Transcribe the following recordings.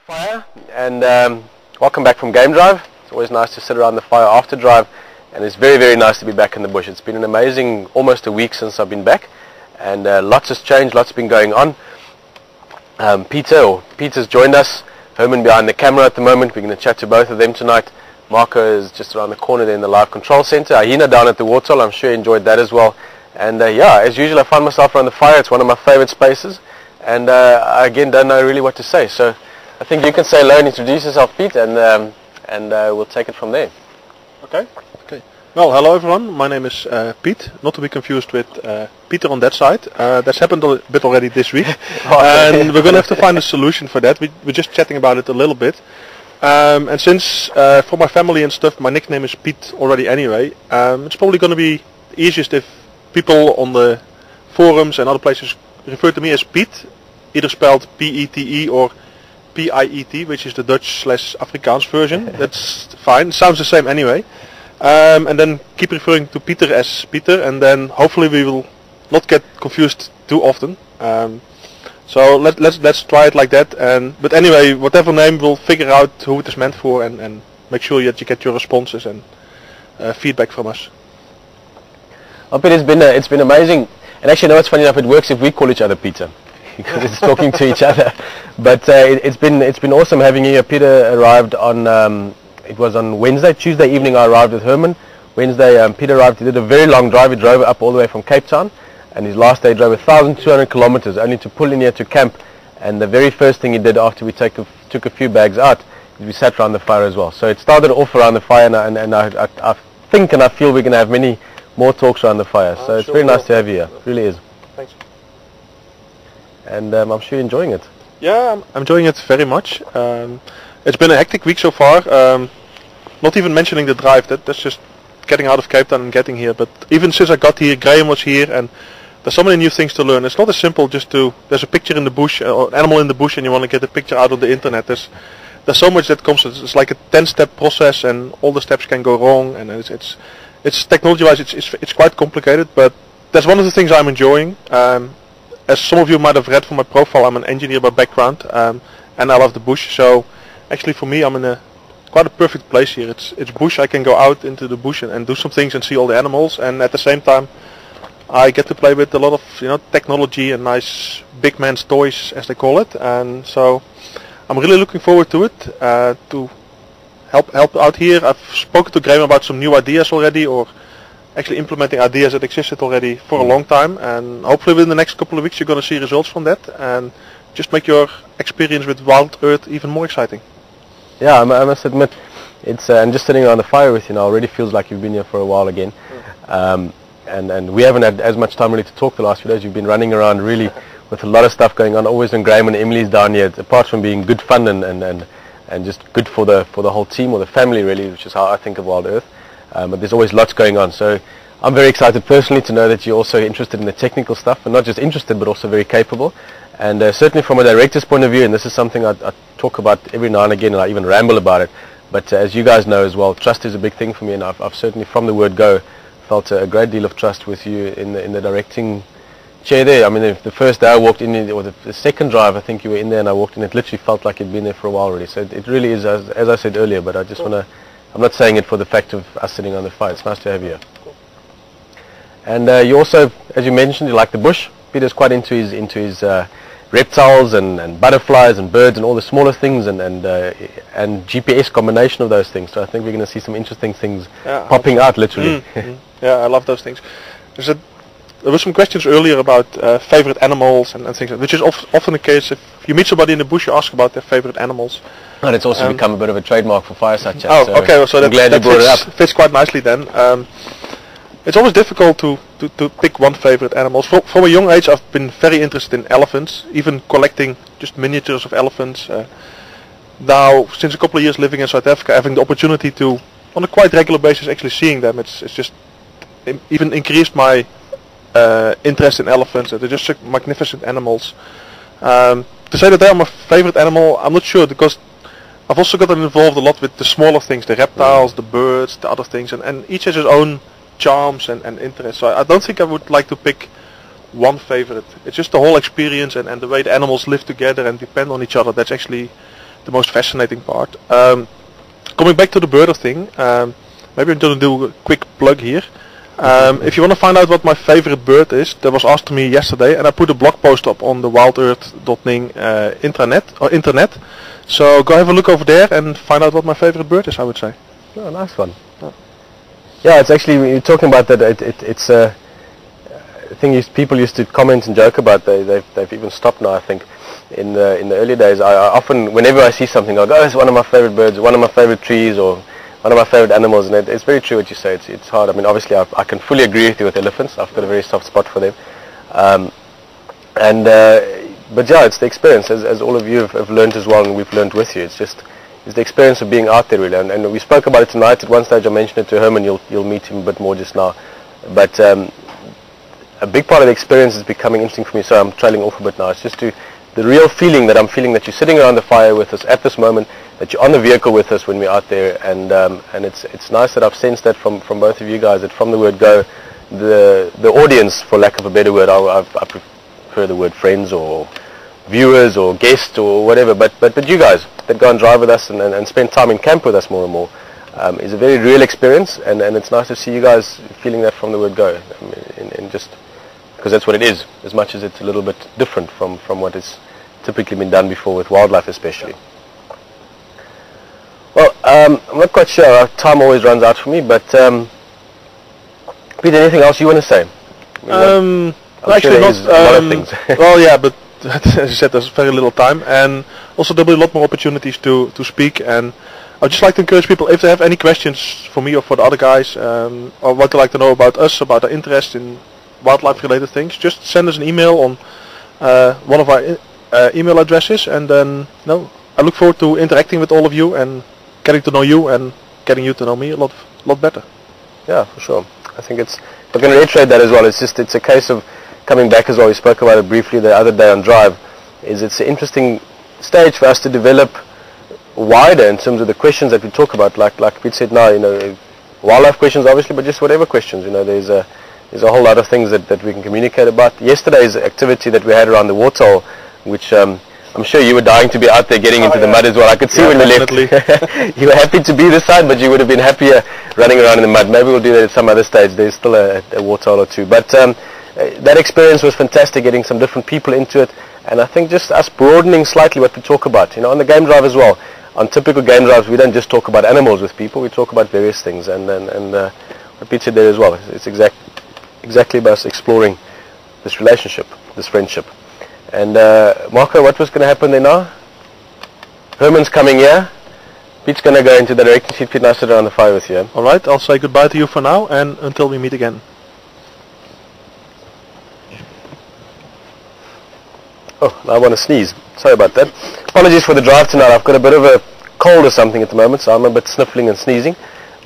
Fire, and welcome back from game drive. It's always nice to sit around the fire after drive, and it's very, very nice to be back in the bush. It's been an amazing almost a week since I've been back, and lots has changed, lots has been going on. Peter's joined us, Herman behind the camera at the moment. We're going to chat to both of them tonight. Marco is just around the corner there in the live control center. Ahina down at the waterhole, I'm sure you enjoyed that as well. And yeah, as usual I find myself around the fire. It's one of my favorite spaces, and I again don't know really what to say, so I think you can say hello and introduce yourself, Pete, and we'll take it from there. Okay. Well, hello everyone. My name is Pete, not to be confused with Peter on that side. That's happened a bit already this week, and we're going to have to find a solution for that. We're just chatting about it a little bit. And since for my family and stuff, my nickname is Pete already anyway, it's probably going to be easiest if people on the forums and other places refer to me as Pete, either spelled P-E-T-E or P-I-E-T, which is the Dutch/Afrikaans version. That's fine. It sounds the same anyway. And then keep referring to Peter as Peter, and then hopefully we will not get confused too often. So let's try it like that. But anyway, whatever name, we'll figure out who it is meant for, and make sure that you get your responses and feedback from us. Well, Peter, it's been amazing, and actually, no, it's funny enough. It works if we call each other Peter, because it's talking to each other. But it's been awesome having you here. Peter arrived on it was on Wednesday. Tuesday evening I arrived with Herman. Wednesday Peter arrived. He did a very long drive. He drove up all the way from Cape Town, and his last day he drove 1,200 kilometers only to pull in here to camp. And the very first thing he did after we took a few bags out is we sat around the fire as well. So it started off around the fire, and I think and I feel we're going to have many more talks around the fire. So it's very nice to have you here. It really is. Thanks. And I'm sure you're enjoying it. Yeah, I'm enjoying it very much. It's been a hectic week so far. Not even mentioning the drive. That's just getting out of Cape Town and getting here. But even since I got here, Graham was here, and there's so many new things to learn. It's not as simple just there's a picture in the bush, or an animal in the bush, and you want to get the picture out on the internet. There's so much that comes. It's like a 10-step process, and all the steps can go wrong. And it's technology-wise, it's quite complicated. But that's one of the things I'm enjoying. As some of you might have read from my profile, I'm an engineer by background, and I love the bush. So actually for me, I'm in quite a perfect place here. It's bush. I can go out into the bush and do some things and see all the animals, and at the same time I get to play with a lot of technology and nice big man's toys, as they call it. And so I'm really looking forward to it, to help out here. I've spoken to Graham about some new ideas already, or actually implementing ideas that existed already for a long time, and hopefully within the next couple of weeks you're going to see results from that and just make your experience with Wild Earth even more exciting. Yeah, I must admit, it's and just sitting around the fire with you now already feels like you've been here for a while again. And we haven't had as much time really to talk the last few days. You've been running around really with a lot of stuff going on, always when Graham and Emily's down here. Apart from being good fun and just good for the whole team or the family really, which is how I think of Wild Earth. But there's always lots going on. So I'm very excited personally to know that you're also interested in the technical stuff, and not just interested but also very capable. And certainly from a director's point of view, and this is something I talk about every now and again, and I even ramble about it, but as you guys know as well, trust is a big thing for me, and I've certainly from the word go felt a great deal of trust with you in the directing chair there. I mean, the first day I walked in, or the second drive I think you were in there, and I walked in, it literally felt like you'd been there for a while already. So it really is, as I said earlier, but I just want to, I'm not saying it for the fact of us sitting on the fire. It's nice to have you here. And you also, as you mentioned, you like the bush. Peter's quite into his reptiles and butterflies and birds and all the smaller things, and GPS combination of those things. So I think we're going to see some interesting things popping out literally. Yeah, I love those things. There were some questions earlier about favorite animals and things, which is often the case. If you meet somebody in the bush, you ask about their favorite animals. And it's also become a bit of a trademark for Fireside Chat. Oh, so okay. So I'm glad you brought it up. Fits quite nicely then. It's always difficult to pick one favorite animal. From a young age, I've been very interested in elephants, even collecting just miniatures of elephants. Now, since a couple of years living in South Africa, having the opportunity to, on a quite regular basis, actually seeing them, it's just even increased my interest in elephants. They're just such magnificent animals. To say that they are my favorite animal, I'm not sure, because I've also gotten involved a lot with the smaller things, the reptiles, the birds, the other things, and each has its own charms and interests. So I don't think I would like to pick one favorite. It's just the whole experience and the way the animals live together and depend on each other. That's actually the most fascinating part. Coming back to the birder thing, maybe I'm going to do a quick plug here. If you want to find out what my favorite bird is, that was asked to me yesterday, and I put a blog post up on the wildearth.ning internet. So go have a look over there and find out what my favorite bird is, I would say. Oh, nice one. Yeah, it's actually, you're talking about that, it's a thing people used to comment and joke about. They've even stopped now, I think. In the early days, I often, whenever I see something, I'll go, oh, it's one of my favorite birds, one of my favorite trees, or one of my favorite animals. And it's very true what you say. It's hard. I mean, obviously, I can fully agree with you with elephants. I've got a very soft spot for them. But yeah, it's the experience, as all of you have learned as well, and we've learned with you. It's the experience of being out there, really. And we spoke about it tonight. At one stage, I mentioned it to Herman. You'll meet him a bit more just now. But a big part of the experience is becoming interesting for me. So I'm trailing off a bit now. It's just the real feeling that I'm feeling, that you're sitting around the fire with us at this moment, that you're on the vehicle with us when we're out there, and it's nice that I've sensed that from both of you guys, that from the word go, the audience, for lack of a better word, I prefer the word friends or viewers or guests or whatever, but you guys that go and drive with us and spend time in camp with us more and more, is a very real experience, and it's nice to see you guys feeling that from the word go, and just because that's what it is, as much as it's a little bit different from what has typically been done before with wildlife especially. Well, I'm not quite sure, our time always runs out for me, but Peter, anything else you want to say? Actually not, a lot of things. Well, yeah, but as I said, there's very little time, and also there'll be a lot more opportunities to speak, and I'd just like to encourage people, if they have any questions for me or for the other guys, or what they'd like to know about us, about our interest in wildlife related things, just send us an email on one of our email addresses, and then I look forward to interacting with all of you and getting to know you and getting you to know me a lot better. Yeah, for sure. I think I'm going to reiterate that as well. It's a case of coming back as well. We spoke about it briefly the other day on Drive. It's an interesting stage for us to develop wider in terms of the questions that we talk about. Like we said now, wildlife questions obviously, but just whatever questions. There's a whole lot of things that we can communicate about. Yesterday's activity that we had around the waterhole, which I'm sure you were dying to be out there getting into the mud as well. I could see when we left. You were happy to be this side, but you would have been happier running around in the mud. Maybe we'll do that at some other stage. There's still a waterhole or two. But that experience was fantastic, getting some different people into it. And I think just us broadening slightly what we talk about. On the game drive as well. On typical game drives, we don't just talk about animals with people. We talk about various things. And what Pete said there as well. It's exactly about us exploring this relationship, this friendship. And Marco, what was going to happen there now? Herman's coming here. Pete's going to go into the directing seat. Pete and I sit around the fire with you. Alright, I'll say goodbye to you for now, and until we meet again. Oh, I want to sneeze. Sorry about that. Apologies for the drive tonight. I've got a bit of a cold or something at the moment, so I'm a bit sniffling and sneezing.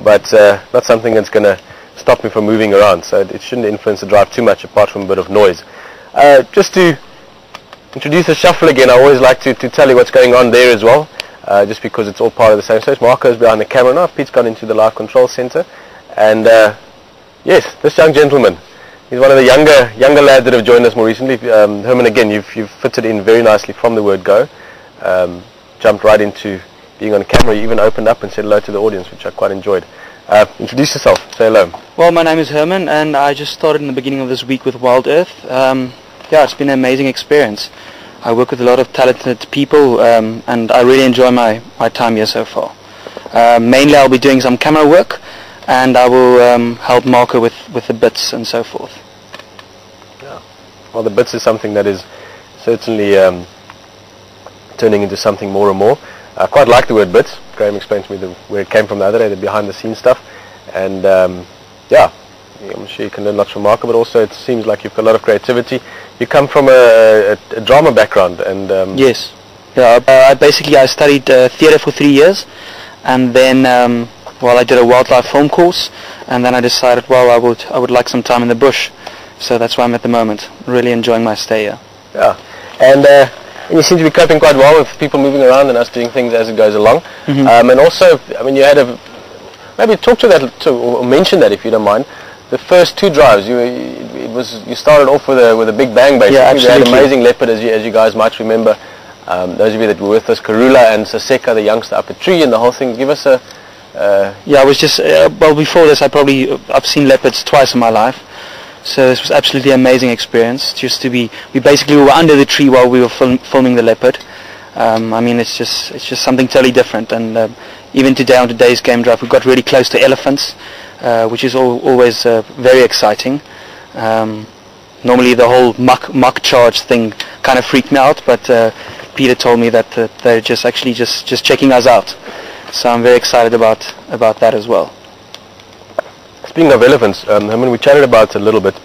But not something that's going to stop me from moving around. So it shouldn't influence the drive too much, apart from a bit of noise. Just to introduce the shuffle again, I always like to tell you what's going on there as well, just because it's all part of the same stage. Marco's behind the camera now. Pete's gone into the live control center. And yes, this young gentleman, he's one of the younger lads that have joined us more recently. Herman, again, you've fitted in very nicely from the word go. Jumped right into being on camera. You even opened up and said hello to the audience, which I quite enjoyed. Introduce yourself. Say hello. Well, my name is Herman, and I just started in the beginning of this week with Wild Earth. Yeah, it's been an amazing experience. I work with a lot of talented people, and I really enjoy my time here so far. Mainly I'll be doing some camera work, and I will help Marco with the bits and so forth. Yeah. Well, the bits is something that is certainly turning into something more and more. I quite like the word bits. Graham explained to me where it came from the other day, the behind the scenes stuff. And yeah, I'm sure you can learn lots from Marco, but also it seems like you've got a lot of creativity. You come from a drama background, and yes, yeah. I studied theatre for 3 years, and then I did a wildlife film course, and then I decided, well, I would like some time in the bush, so that's where I'm at the moment. Really enjoying my stay here. Yeah, and you seem to be coping quite well with people moving around and us doing things as it goes along. Mm-hmm. And also, I mean, you had maybe talk to that too, or mention that if you don't mind. The first two drives, you started off with a big bang basically. Yeah, you had Amazing Leopard, as you guys might remember. Those of you that were with us, Karula and Saseka, the youngster up a tree and the whole thing, give us a... Yeah, I was just, well, before this I've seen leopards twice in my life. So this was absolutely an amazing experience. Just to we basically were under the tree while we were filming the leopard. I mean, it's just something totally different. And even today on today's game drive, we got really close to elephants, which is always very exciting. Normally the whole muck charge thing kind of freaked me out, but Peter told me that they're just checking us out. So I'm very excited about that as well. Speaking of elephants, we chatted about it a little bit,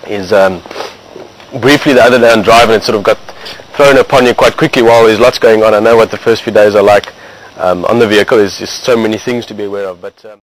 is briefly the other day on drive, and it sort of got thrown upon you quite quickly while there's lots going on. I know what the first few days are like on the vehicle. There's just so many things to be aware of, but